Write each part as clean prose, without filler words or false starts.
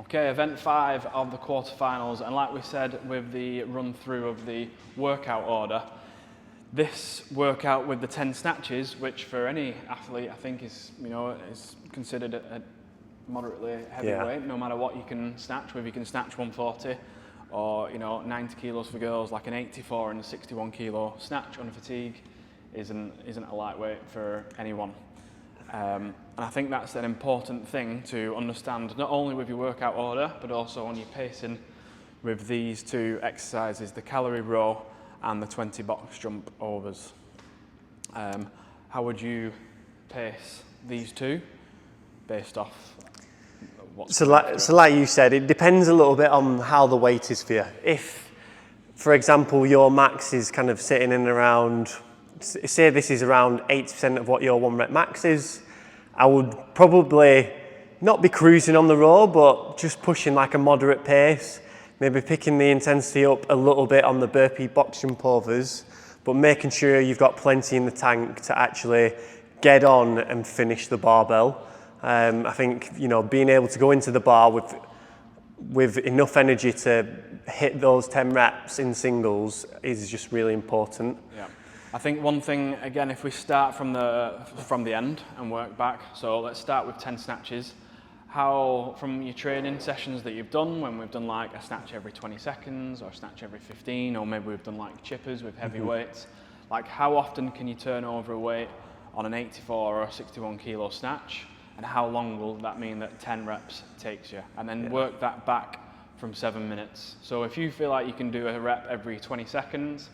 Okay, event 5 of the quarterfinals, and like we said with the run through of the workout order, this workout with the 10 snatches, which for any athlete I think is, is considered a moderately heavy weight, no matter what you can snatch, whether you can snatch 140 or 90 kilos for girls, like an 84 and a 61 kilo snatch under fatigue isn't a lightweight for anyone. And I think that's an important thing to understand, not only with your workout order, but also on your pacing with these two exercises, the calorie row and the 20 box jump overs. How would you pace these two based off what's So like you said, it depends a little bit on how the weight is for you. If, for example, your max is kind of sitting in around, say this is around 80% of what your 1 rep max is, I would probably not be cruising on the row, but just pushing like a moderate pace, maybe picking the intensity up a little bit on the burpee box jump overs, but making sure you've got plenty in the tank to actually get on and finish the barbell. I think, being able to go into the bar with enough energy to hit those 10 reps in singles is just really important. Yeah. I think one thing, again, if we start from the end and work back, so let's start with 10 snatches. How, from your training sessions that you've done, when we've done like a snatch every 20 seconds or a snatch every 15, or maybe we've done like chippers with heavy weights, like how often can you turn over a weight on an 84 or a 61 kilo snatch, and how long will that mean that 10 reps takes you? And then work that back from 7 minutes. So if you feel like you can do a rep every 20 seconds,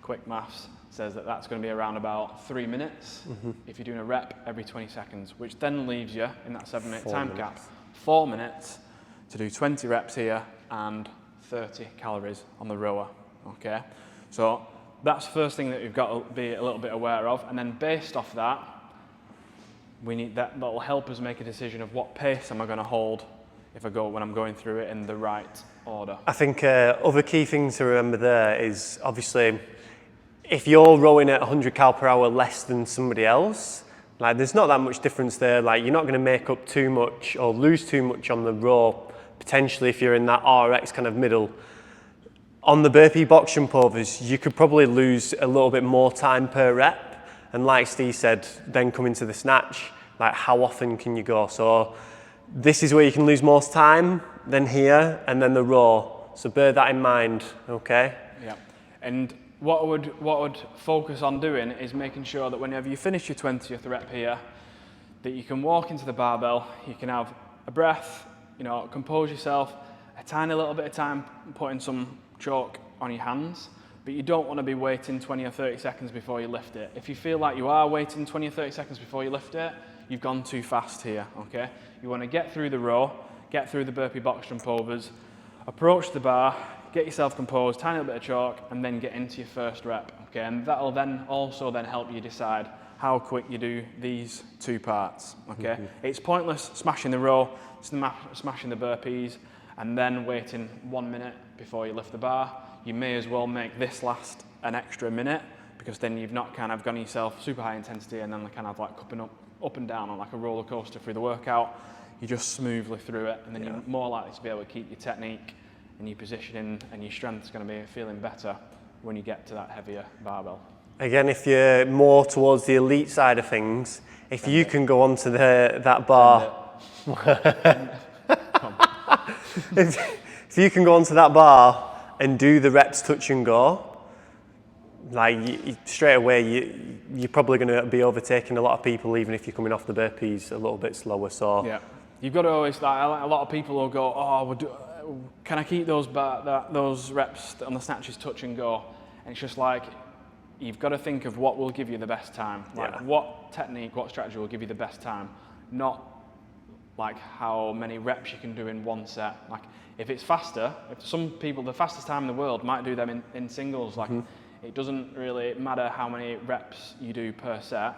quick maths says that that's going to be around about 3 minutes if you're doing a rep every 20 seconds, which then leaves you in that 7 minute time gap 4 minutes to do 20 reps here and 30 calories on the rower. Okay, so that's the first thing that you've got to be a little bit aware of, and then based off that, we need that'll help us make a decision of what pace am I going to hold when I'm going through it in the right order. I think other key thing to remember there is obviously if you're rowing at 100 cal per hour less than somebody else, like there's not that much difference there. Like you're not going to make up too much or lose too much on the row, potentially if you're in that RX kind of middle. On the burpee box jump overs, you could probably lose a little bit more time per rep. And like Steve said, then come into the snatch, like how often can you go? So this is where you can lose most time, then here, and then the row. So bear that in mind, okay? Yeah, and what I would focus on doing is making sure that whenever you finish your 20th rep here, that you can walk into the barbell, you can have a breath, compose yourself, a tiny little bit of time putting some chalk on your hands, but you don't want to be waiting 20 or 30 seconds before you lift it. If you feel like you are waiting 20 or 30 seconds before you lift it, you've gone too fast here, okay? You want to get through the row, get through the burpee box jump overs, approach the bar, get yourself composed, tiny little bit of chalk, and then get into your first rep, okay? And that'll then also help you decide how quick you do these two parts, okay? It's pointless smashing the row, smashing the burpees, and then waiting 1 minute before you lift the bar. You may as well make this last an extra minute, because then you've not kind of gone yourself super high intensity and then kind of like cupping up and down on like a roller coaster through the workout. You just smoothly through it, and then you're more likely to be able to keep your technique and your positioning, and your strength's going to be feeling better when you get to that heavier barbell. Again, if you're more towards the elite side of things, if you can go onto that bar, if you can go onto that bar and do the reps touch and go, like straight away you're probably going to be overtaking a lot of people, even if you're coming off the burpees a little bit slower. So yeah, you've got to always, a lot of people will go, can I keep those reps on the snatches touch and go? And it's just like, you've got to think of what will give you the best time. Like what technique, what strategy will give you the best time, not like how many reps you can do in one set. Like if it's faster, if some people, the fastest time in the world might do them in singles. Like it doesn't really matter how many reps you do per set.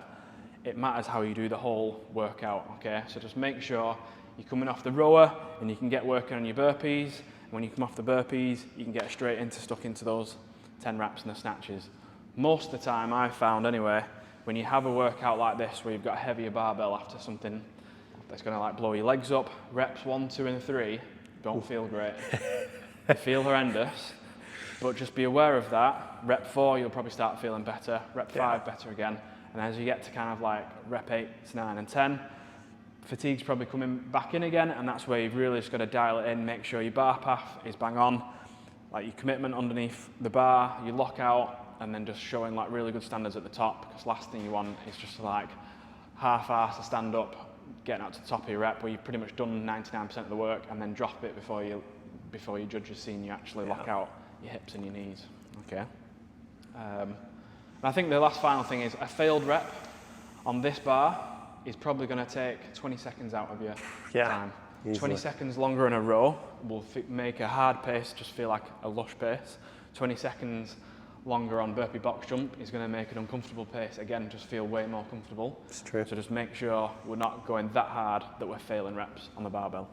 It matters how you do the whole workout, okay? So just make sure you're coming off the rower and you can get working on your burpees. When you come off the burpees, you can get stuck into those 10 reps and the snatches. Most of the time, I've found anyway, when you have a workout like this where you've got a heavier barbell after something that's going to like blow your legs up, reps 1, 2, and 3 don't feel great. They feel horrendous, but just be aware of that. Rep 4, you'll probably start feeling better. Rep 5, better again. And as you get to kind of like rep 8, 9 and 10, fatigue's probably coming back in again, and that's where you've really just got to dial it in, make sure your bar path is bang on, like your commitment underneath the bar, your lockout, and then just showing like really good standards at the top, because last thing you want is just like half-arse to stand up, getting out to the top of your rep where you've pretty much done 99% of the work and then drop it before your judge has seen you actually lock out your hips and your knees. Okay. And I think the last final thing is a failed rep on this bar is probably going to take 20 seconds out of your time. Easily. 20 seconds longer in a row will make a hard pace just feel like a lush pace. 20 seconds longer on burpee box jump is going to make an uncomfortable pace again just feel way more comfortable. It's true. So just make sure we're not going that hard that we're failing reps on the barbell.